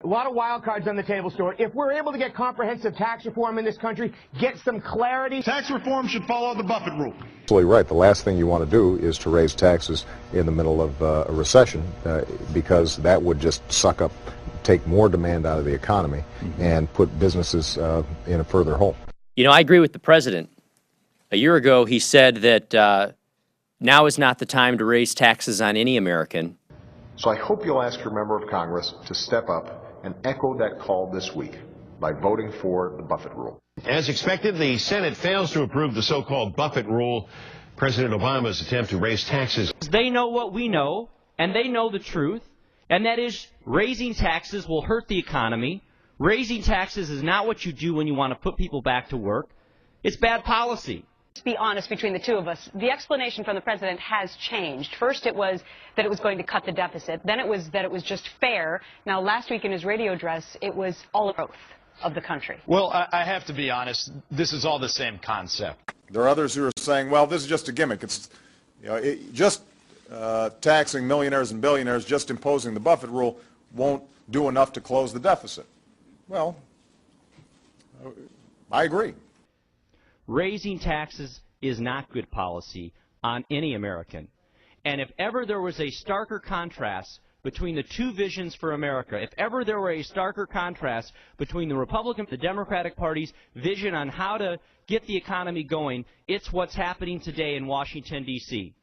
A lot of wild cards on the table, Stuart. If we're able to get comprehensive tax reform in this country, get some clarity. Tax reform should follow the Buffett rule. Absolutely right. The last thing you want to do is to raise taxes in the middle of a recession because that would just take more demand out of the economy and put businesses in a further hole. You know, I agree with the president. A year ago, he said that now is not the time to raise taxes on any American. So I hope you'll ask your member of Congress to step up and echo that call this week by voting for the Buffett rule. As expected, the Senate fails to approve the so-called Buffett rule, President Obama's attempt to raise taxes. They know what we know, and they know the truth, and that is raising taxes will hurt the economy. Raising taxes is not what you do when you want to put people back to work. It's bad policy. To be honest, between the two of us, the explanation from the president has changed. First, it was that it was going to cut the deficit. Then it was that it was just fair. Now, last week in his radio address, it was all growth of the country. Well, I have to be honest. This is all the same concept. There are others who are saying, well, this is just a gimmick. It's, just taxing millionaires and billionaires, just imposing the Buffett rule won't do enough to close the deficit. Well, I agree. Raising taxes is not good policy on any American. And if ever there was a starker contrast between the two visions for America, if ever there were a starker contrast between the Republican and the Democratic Party's vision on how to get the economy going, it's what's happening today in Washington, D.C.